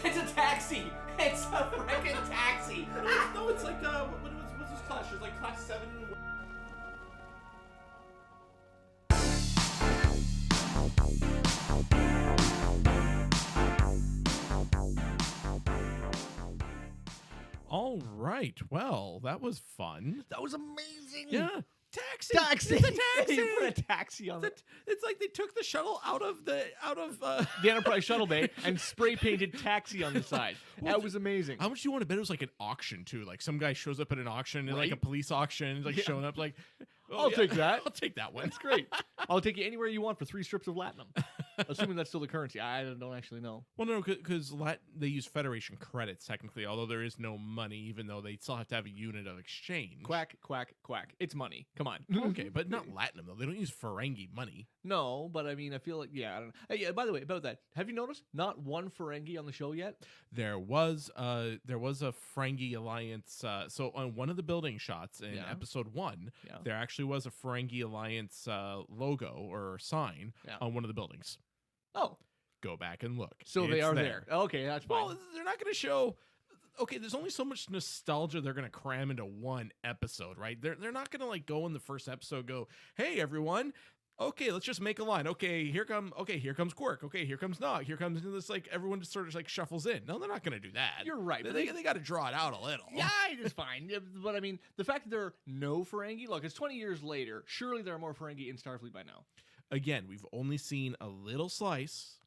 It's a taxi. It's a freaking taxi. No, it's like what's this class? It's like class 7. All right. Well, that was fun. That was amazing. Yeah. Taxi. Taxi. It's a taxi. You put a taxi on it. It's like they took the shuttle out of The Enterprise shuttle bay and spray painted taxi on the side. That was amazing. How much do you want to bet it was like an auction too? Like some guy shows up at an auction, like a police auction, like showing up like, I'll take that. I'll take that one. That's great. I'll take you anywhere you want for 3 strips of latinum. Assuming that's still the currency. I don't actually know. Well, no, because they use Federation credits technically, although there is no money, even though they still have to have a unit of exchange. Quack, quack, quack. It's money. Come on. Okay, but not Latinum though. They don't use Ferengi money. No, but I mean, I feel like, I don't know. Hey, yeah, by the way, about that, have you noticed not one Ferengi on the show yet? There was a Ferengi alliance. So on one of the building shots in episode 1, there actually was a Ferengi alliance logo or sign on one of the buildings. Oh, go back and look. So they are there. Okay, that's fine. Well, they're not going to show. Okay, there's only so much nostalgia they're going to cram into one episode, right? They're not going to like go in the first episode, go, hey everyone. Okay, let's just make a line. Okay, here comes Quark. Okay, here comes Nog. Here comes this, like, everyone just sort of like shuffles in. No, they're not going to do that. You're right. They got to draw it out a little. Yeah, it's fine. But I mean, the fact that there are no Ferengi, look, it's 20 years later. Surely there are more Ferengi in Starfleet by now. Again, we've only seen a little slice.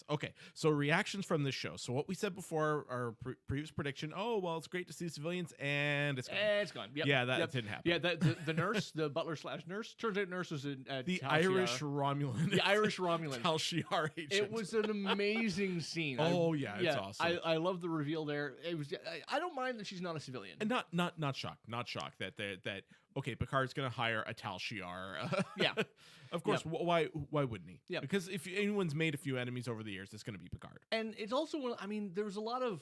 Okay, so reactions from this show. So what we said before, our previous prediction, oh, well, it's great to see civilians, and it's gone. It's gone. Yep. Yeah, that didn't happen. Yeah, the nurse, the butler/nurse, turns out nurse was the Irish Romulan. The Irish Romulan. Tal Shiar agent. It was an amazing scene. Oh, it's awesome. I love the reveal there. It was. I don't mind that she's not a civilian. And not shocked. Not shocked that okay, Picard's going to hire a Tal Shiar. Yeah. Of course, why wouldn't he? Yeah. Because if anyone's made a few enemies over the years, it's going to be Picard. And it's also, I mean, there's a lot of,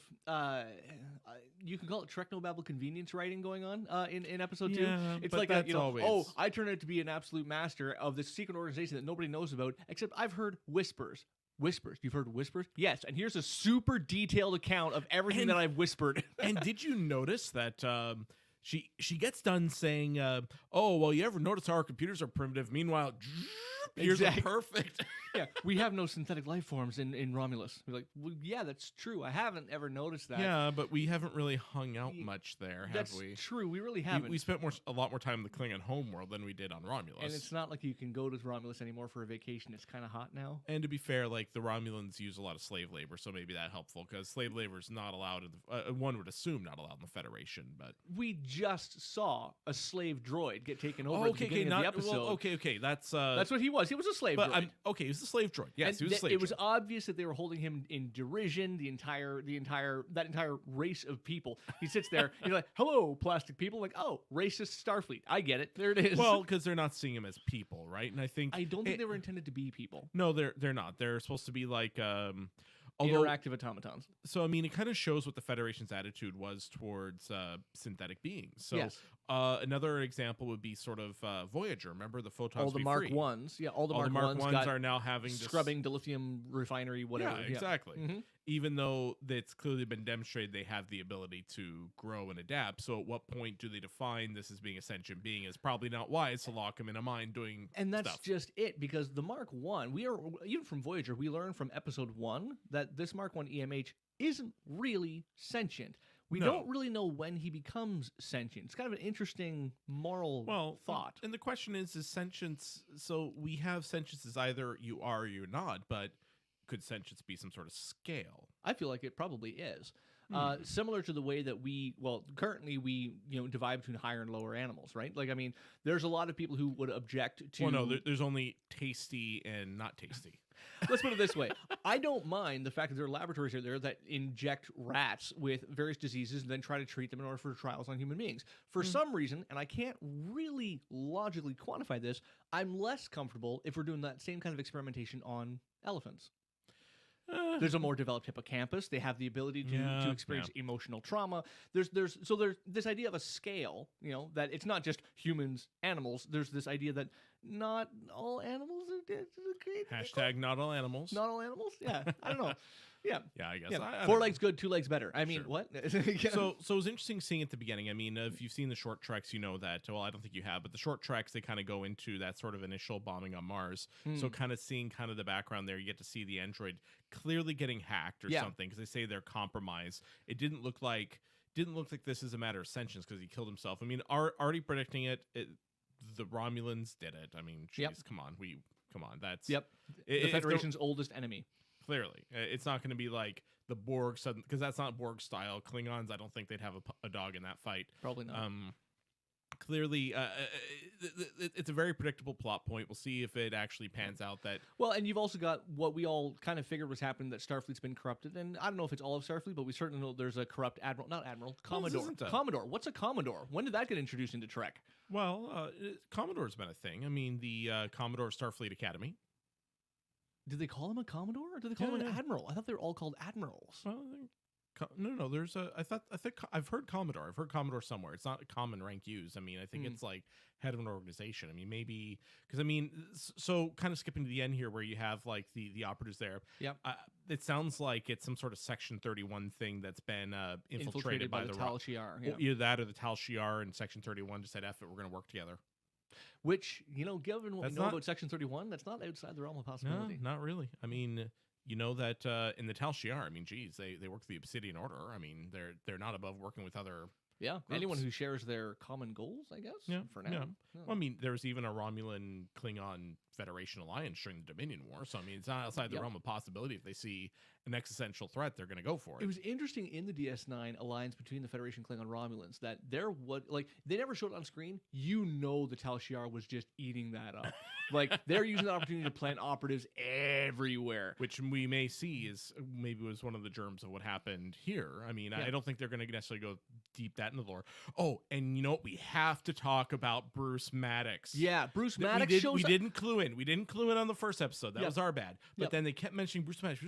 you can call it Technobabble convenience writing going on in episode 2. It's like, always... I turn out to be an absolute master of this secret organization that nobody knows about, except I've heard whispers. Whispers. You've heard whispers? Yes. And here's a super detailed account of everything that I've whispered. And did you notice that... She gets done saying, oh, well, you ever notice how our computers are primitive? Meanwhile, here's a perfect. Yeah, we have no synthetic life forms in Romulus. We're like, well, yeah, that's true. I haven't ever noticed that. Yeah, but we haven't really hung out much there, have we? That's true. We really haven't. We spent a lot more time in the Klingon homeworld than we did on Romulus. And it's not like you can go to Romulus anymore for a vacation. It's kind of hot now. And to be fair, like the Romulans use a lot of slave labor, so maybe that's helpful because slave labor is not allowed. One would assume not allowed in the Federation, but we just saw a slave droid get taken over at the beginning of the episode. Well, okay, that's what he was. He was a slave droid. Okay, he was a slave droid. Yes, he was a slave droid. It was obvious that they were holding him in derision. That entire race of people. He sits there. He's like, "Hello, plastic people." Like, oh, racist Starfleet. I get it. There it is. Well, because they're not seeing him as people, right? And I don't think they were intended to be people. No, they're not. They're supposed to be like interactive automatons. So I mean, it kind of shows what the Federation's attitude was towards synthetic beings. So yes. Another example would be sort of Voyager. Remember the photons? All the Mark Ones. Yeah, all the Mark Ones are now having scrubbing dilithium refinery, whatever. Yeah, exactly. Mm-hmm. Even though it's clearly been demonstrated they have the ability to grow and adapt. So at what point do they define this as being a sentient being? Is probably not wise to lock them in a mine doing And that's stuff. just it, because the Mark 1, even from Voyager, we learned from episode 1 that this Mark 1 EMH isn't really sentient. We don't really know when he becomes sentient. It's kind of an interesting moral thought. And the question is sentience, so we have sentience as either you are or you're not, but could sentience be some sort of scale? I feel like it probably is. Similar to the way that currently we divide between higher and lower animals, right? Like, I mean, there's a lot of people who would object to... Well, no, there's only tasty and not tasty. Let's put it this way. I don't mind the fact that there are laboratories out there that inject rats with various diseases and then try to treat them in order for trials on human beings. For some reason, and I can't really logically quantify this, I'm less comfortable if we're doing that same kind of experimentation on elephants. There's a more developed hippocampus. They have the ability to experience emotional trauma. There's this idea of a scale, that it's not just humans, animals. There's this idea that not all animals are # not all animals. Not all animals? Yeah, I don't know. Yeah. Yeah, I guess. Yeah. I Four don't legs good, 2 legs better. I mean, Sure. what? So it was interesting seeing at the beginning. I mean, if you've seen the short treks, you know that. Well, I don't think you have, but the short treks they kind of go into that sort of initial bombing on Mars. So kind of seeing kind of the background there, you get to see the android clearly getting hacked or something because they say they're compromised. It didn't look like this is a matter of sentience because he killed himself. I mean, already predicting it, the Romulans did it. I mean, geez, come on, That's the Federation's oldest enemy. Clearly, it's not going to be like the Borg sudden because that's not Borg style. Klingons, I don't think they'd have a dog in that fight. Probably not. Clearly, it's a very predictable plot point. We'll see if it actually pans out. That Well, and you've also got what we all kind of figured was happening, that Starfleet's been corrupted. And I don't know if it's all of Starfleet, but we certainly know there's a corrupt admiral. Not admiral, Commodore. Commodore. What's a Commodore? When did that get introduced into Trek? well, Commodore's been a thing. I mean, the Commodore Starfleet Academy. Did they call him a Commodore, or did they call him an admiral? I thought they were all called admirals. Well, no. There's a. I think I've heard Commodore. I've heard Commodore somewhere. It's not a common rank used. I mean, I think it's like head of an organization. I mean, maybe because I mean, so kind of skipping to the end here, where you have like the operatives there. Yep. It sounds like it's some sort of Section 31 thing that's been infiltrated by the Tal Shiar. Well, either that or the Tal Shiar and Section 31 just said, "F it, we're going to work together." Which, given what That's we know not- about Section 31, that's not outside the realm of possibility. No, not really. I mean, you know that in the Tal Shiar, I mean, geez, they work the Obsidian Order. I mean, they're not above working with other. Yeah, groups. anyone who shares their common goals, I guess. Yeah, for now. yeah. Yeah. Well, I mean, there was even a Romulan Klingon Federation alliance during the Dominion War, so I mean, it's not outside the realm of possibility. If they see an existential threat, they're going to go for it. It was interesting in the DS9 alliance between the Federation Klingon Romulans that they never showed it on screen. The Tal Shiar was just eating that up. Like they're using the opportunity to plant operatives everywhere. Which we may see is maybe was one of the germs of what happened here. I mean, I don't think they're going to necessarily go deep that into the lore. Oh, and you know what? We have to talk about Bruce Maddox. Yeah, Bruce Maddox shows We up. didn't clue in. We didn't clue in on the first episode. That was our bad. But then they kept mentioning Bruce Maddox.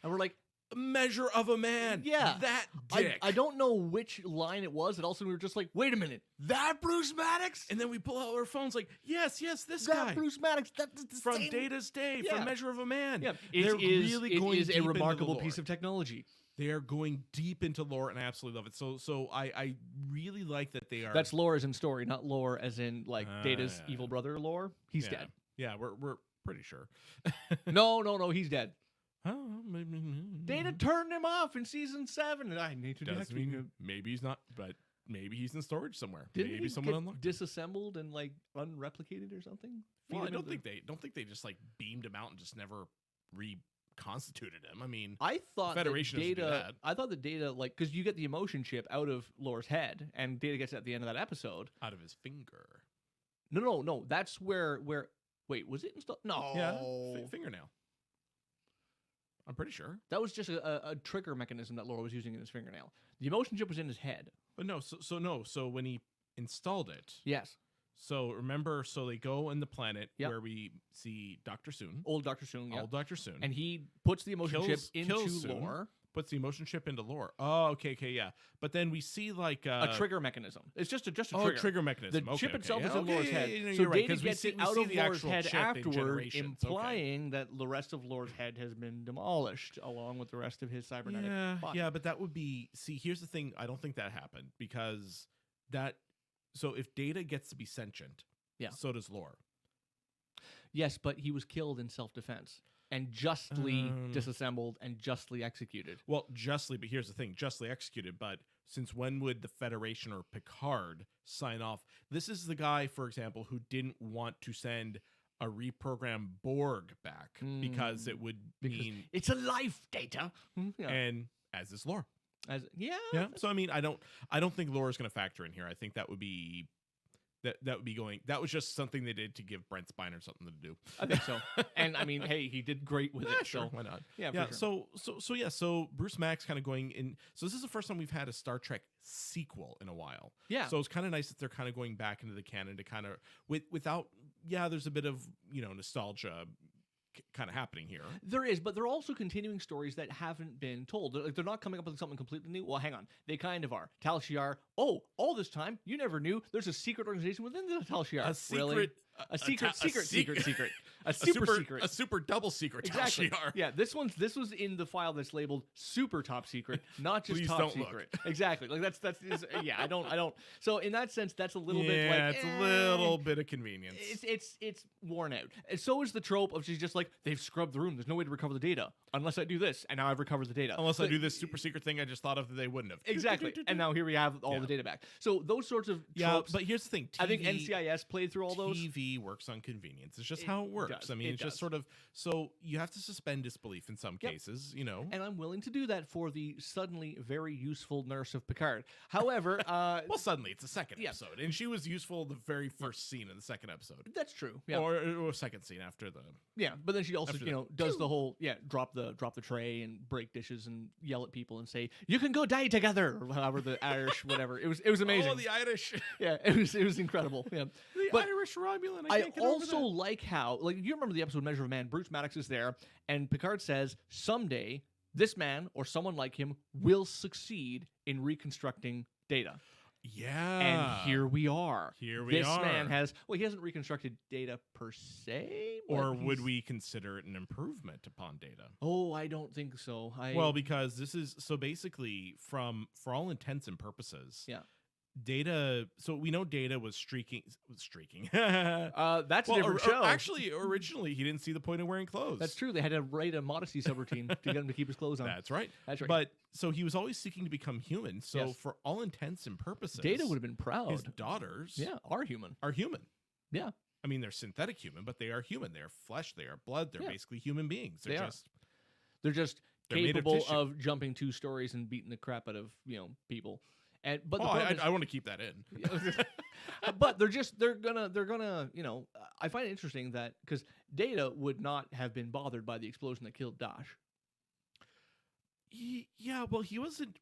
And we're like, A measure of a man. Yeah. That dick. I don't know which line it was. And also we were just like, wait a minute, that Bruce Maddox? And then we pull out our phones like, yes, this That guy. Bruce Maddox? That's the From same. Data's Day, Yeah. from Measure of a Man. Yeah, They're it is deep a into remarkable the piece lore. of technology. They are going deep into lore, and I absolutely love it. So I really like that they are. That's lore as in story, not lore as in like Data's evil brother lore. He's dead. Yeah, we're pretty sure. No, he's dead. Oh, Data turned him off in season 7, and I need to doesn't mean maybe he's not, but maybe he's in storage somewhere. Didn't Maybe he someone get unlocked. disassembled and like unreplicated or something? Well, Feed I him don't into think they just like beamed him out and just never reconstituted him. I mean, I thought Federation doesn't do Data. that. I thought the Data, like, because you get the emotion chip out of Lore's head, and Data gets it at the end of that episode. out of his finger. No. That's where. Wait, was it installed? No. Yeah, fingernail. I'm pretty sure. That was just a trigger mechanism that Lore was using in his fingernail. The emotion chip was in his head. But no, so when he installed it, Yes. so remember, so they go on the planet Yep. where we see Dr. Soon, Old Dr. Soong, yeah. old Dr. Soon, And he puts the emotion chip into kills Soong. Lore. puts the emotion chip into Lore. Oh, okay, yeah. But then we see like A trigger mechanism. It's just a trigger. Oh, a trigger mechanism. The Okay, chip itself okay. is in Okay, Lore's yeah, head. yeah, So you're right, Data 'cause we gets see- it we out see of the Lore's actual head chip in afterward, Generations. Okay. implying that the rest of Lore's head has been demolished along with the rest of his cybernetic body. Yeah, but that would be. See, here's the thing. I don't think that happened because that. So if Data gets to be sentient, so does Lore. Yes, but he was killed in self-defense and justly disassembled and justly executed. Well, justly, but here's the thing: justly executed. But since when would the Federation or Picard sign off? This is the guy, for example, who didn't want to send a reprogrammed Borg back because it would mean it's a life, Data. Yeah. and as is Lore. Yeah. So I mean, I don't think Lore is going to factor in here. I think that would be that was just something they did to give Brent Spiner something to do. I think so. And I mean, hey, he did great with it. Sure, So why not? Yeah, for sure. So Bruce Max kind of going in. So this is the first time we've had a Star Trek sequel in a while. Yeah. So it's kind of nice that they're kind of going back into the canon to kind of without. Yeah, there's a bit of nostalgia kind of happening here. There is, but they're also continuing stories that haven't been told. They're not coming up with something completely new. Well, hang on. They kind of are. Tal Shiar, all this time, you never knew there's a secret organization within the Tal Shiar. A secret, secret, secret, secret. A super secret. A super double secret. Exactly. Tal-Shiar. Yeah, this was in the file that's labeled super top secret, not just Please top don't look. secret. Exactly. Like yeah, I don't. So in that sense, that's a little bit like it's a little bit of convenience. It's worn out. And so is the trope of she's just like, they've scrubbed the room. There's no way to recover the data unless I do this, and now I've recovered the data. Unless I do this super secret thing I just thought of that they wouldn't have. Exactly. And now here we have all the data back. So those sorts of tropes. But here's the thing. I think NCIS played through all those. TV works on convenience. It's just how it works. does. I mean, It it's just does. sort of so you have to suspend disbelief in some cases, you know. And I'm willing to do that for the suddenly very useful nurse of Picard. However, Well, suddenly it's the second episode, and she was useful the very first scene in the second episode, that's true. Yeah. or second scene after the. Yeah, but then she also, After you know, does the whole drop the tray and break dishes and yell at people and say, "You can go die together," or however the Irish whatever. It was amazing. Oh, the Irish, Yeah, it was incredible. Yeah. the But Irish Romulan. I can't get over also that. like how, like, you remember the episode Measure of a Man, Bruce Maddox is there, and Picard says, someday this man or someone like him will succeed in reconstructing data. Yeah, And here we are. Here we this are. man has, well, he hasn't reconstructed data per se. but or would he's- we consider it an improvement upon data? Oh, I don't think so. Well, because this is so basically for all intents and purposes. Yeah. Data. So we know Data was streaking. That's a Well, different show. actually, originally he didn't see the point of wearing clothes. That's true. They had to write a modesty subroutine to get him to keep his clothes on. That's right. That's right. But so he was always seeking to become human. So Yes. for all intents and purposes, Data would have been proud. his daughters, Are human. are human. Yeah. I mean, they're synthetic human, but they are human. They are flesh. They are blood. They're Yeah. basically human beings. They are. Just They're just They're made of capable tissue. of jumping 2 stories and beating the crap out of people. And but the Oh, problem I want to keep that in. is, but they're gonna I find it interesting that because Data would not have been bothered by the explosion that killed Dash. Yeah, well, he wasn't.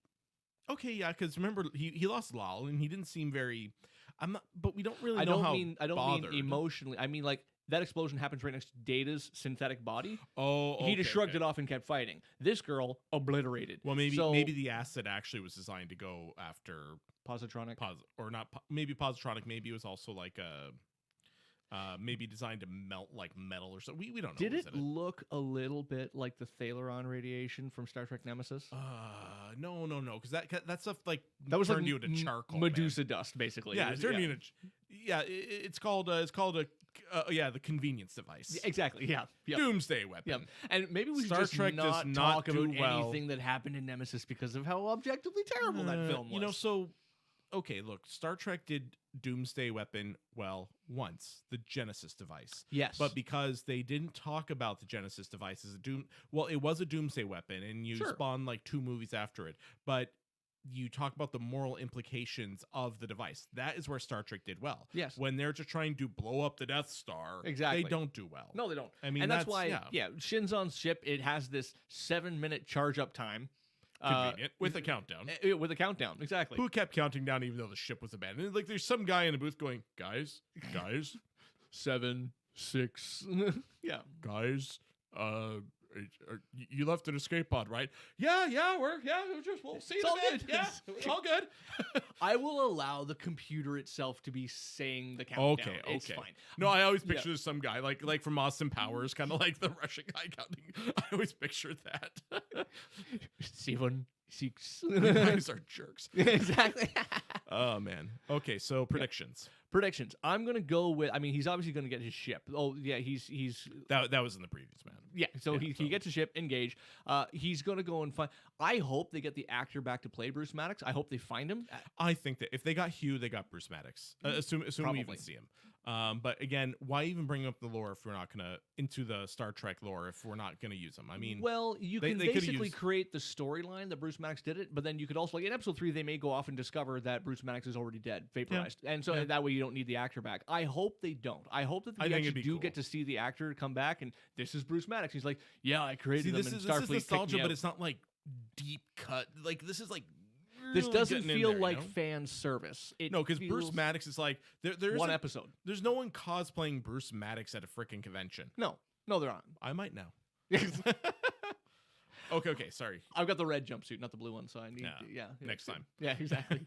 Okay, yeah, because remember he lost Lal and he didn't seem very. I'm not, but we don't really know how. I don't bothered. mean emotionally. I mean, like, that explosion happens right next to Data's synthetic body. Oh, He just shrugged it off and kept fighting. This girl obliterated. Well, maybe So- maybe the acid actually was designed to go after Positronic. or not. Maybe positronic. Maybe it was also like a. Maybe designed to melt like metal or something. We don't know. Did what's it in look a little bit like the Thaleron radiation from Star Trek Nemesis? No, because that stuff like That was turned like you into charcoal. man. Medusa dust, basically. Yeah, It it was- turned you into. Yeah, it's called a the convenience device. Exactly. Yeah. Yep. Doomsday weapon. Yep. And maybe we should Star just Trek does not not talk do about well. anything that happened in Nemesis because of how objectively terrible that film was. You know, so okay, look, Star Trek did Doomsday weapon once, the Genesis device. yes, But because they didn't talk about the Genesis device as it was a Doomsday weapon, and you Sure. spawned like 2 movies after it. But you talk about the moral implications of the device. That is where Star Trek did well. Yes. When they're just trying to blow up the Death Star, Exactly. they don't do well. no, they don't. I mean, and that's why, yeah, Shinzon's ship, it has this 7-minute charge up time. convenient with a countdown. With a countdown, exactly. Who kept counting down even though the ship was abandoned? Like there's some guy in the booth going, guys, 7, 6. Yeah. guys, you left an escape pod, right? Yeah, we'll see It's in all a bit. good. Yeah, it's all good. I will allow the computer itself to be saying the countdown. Okay. It's fine. No, I always picture some guy like from Austin Powers, kind of like the Russian guy counting. I always picture that. 7, 6. You guys are jerks. Exactly. Oh man. Okay, so predictions. Predictions. I'm gonna go with. I mean, he's obviously gonna get his ship. Oh yeah, he's. That was in the previous man. Yeah, so Yeah, he gets a ship, engage. He's gonna go and find. I hope they get the actor back to play Bruce Maddox. I hope they find him. I think that if they got Hugh, they got Bruce Maddox. Assume we Probably. even see him. But again, why even bring up the lore if we're not gonna into the Star Trek lore if we're not gonna use them? I mean, Well, you they can coulda basically used- create the storyline that Bruce Maddox did it, but then you could also, like in episode 3, they may go off and discover that Bruce Maddox is already dead, vaporized, and so Yeah. that way you don't need the actor back. I hope they don't. I hope that I we think actually it'd be do cool. get to see the actor come back, and this is Bruce Maddox. He's like, yeah, I created see, him, this and is Starfleet kicked nostalgia, me but out. it's not like deep cut. Like this is like This really doesn't getting in feel there, you like know? fan service. It No, because Bruce feels Maddox is like there's one episode. There's no one cosplaying Bruce Maddox at a freaking convention. No, they're not. I might now. Okay, sorry. I've got the red jumpsuit, not the blue one, so I need. Yeah, Yeah, next time. Yeah, exactly.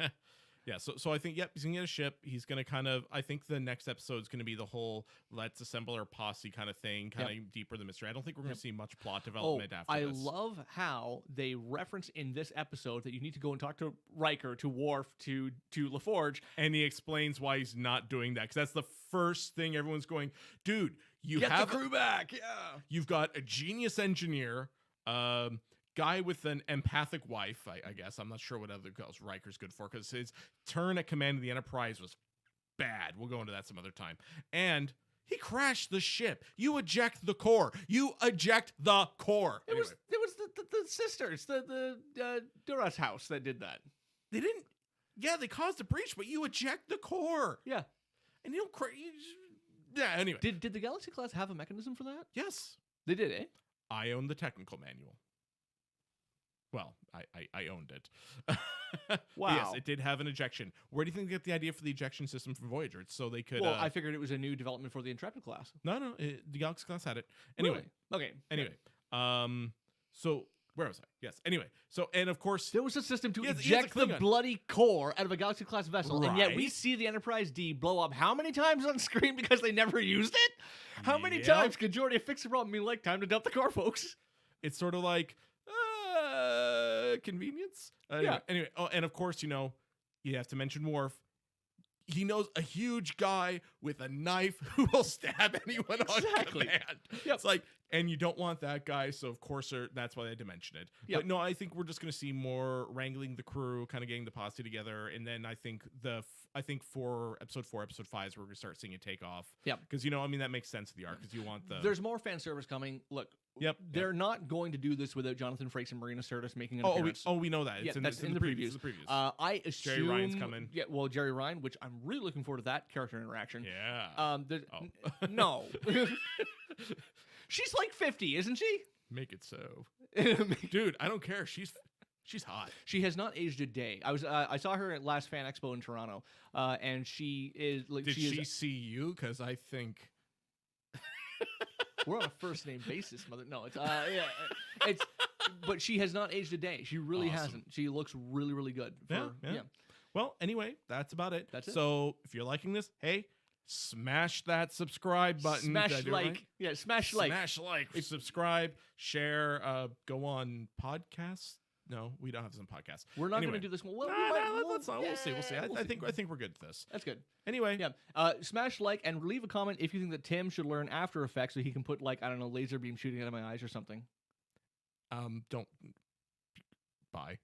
Yeah, so I think, yep, he's going to get a ship. He's going to kind of, I think the next episode is going to be the whole let's assemble our posse kind of thing, kind of deeper the mystery. I don't think we're going to see much plot development after I this. love how they reference in this episode that you need to go and talk to Riker, to Worf, to LaForge. And he explains why he's not doing that, because that's the first thing everyone's going, dude, you Get have the crew back. Yeah. You've got a genius engineer, guy with an empathic wife, I guess. I'm not sure what other girls Riker's good for, because his turn at command of the Enterprise was bad. We'll go into that some other time. And he crashed the ship. You eject the core. You eject the core. It was the sisters, the Duras house that did that. They didn't. Yeah, they caused a breach, but you eject the core. Yeah. And you don't. Yeah. Anyway. Did the Galaxy class have a mechanism for that? Yes. They did, eh? I own the technical manual. Well, I owned it. Wow. Yes, it did have an ejection. Where do you think they get the idea for the ejection system from Voyager? It's so they could. Well, I figured it was a new development for the Intrepid class. No, the Galaxy class had it. Anyway. Really? Okay. Anyway. So where was I? Yes. Anyway. So, and of course, there was a system to he has eject a the Klingon. bloody core out of a Galaxy class vessel, and yet we Right. see the Enterprise D blow up how many times on screen because they never used it? How many Yep. times could Geordi fix the problem and be like, time to dump the core, folks? It's sort of like convenience. Yeah. Anyway. Oh, and of course, you have to mention Worf. He knows a huge guy with a knife who will stab anyone on Exactly. command. Yep. It's like, and you don't want that guy, so of course that's why they had to mention it. Yep. But no, I think we're just going to see more wrangling the crew, kind of getting the posse together, and then I think for episode 4, episode 5 is where we're going to start seeing it take off. Yep. Because that makes sense of the arc, because you want the. There's more fan service coming. Look, Yep. they're not going to do this without Jonathan Frakes and Marina Sirtis making an we appearance. know that. Yeah, It's that's in the previews. It's in the previews. I assume Jeri Ryan's coming. Yeah, well, Jeri Ryan, which I'm really looking forward to that character interaction. Yeah. No. She's like 50, isn't she? Make it so. Dude, I don't care. She's hot. She has not aged a day. I saw her at last Fan Expo in Toronto, and she is like. Did she see you? Because I think we're on a first name basis, mother. No, it's but she has not aged a day. She really Awesome. hasn't. She looks really, really good. Yeah. Well, anyway, that's about it. That's it. So if you're liking this, hey, smash that subscribe button. Smash Did I do it like. right? Yeah, smash like. Smash like. Subscribe. Share. Go on podcasts. No, we don't have some podcasts. We're not Anyway. going to do this one. Well, Let's not. We'll see. We'll see. I think we're good at this. That's good. Anyway. Yeah. Smash like and leave a comment if you think that Tim should learn After Effects so he can put I don't know, laser beam shooting out of my eyes or something. Don't. Bye.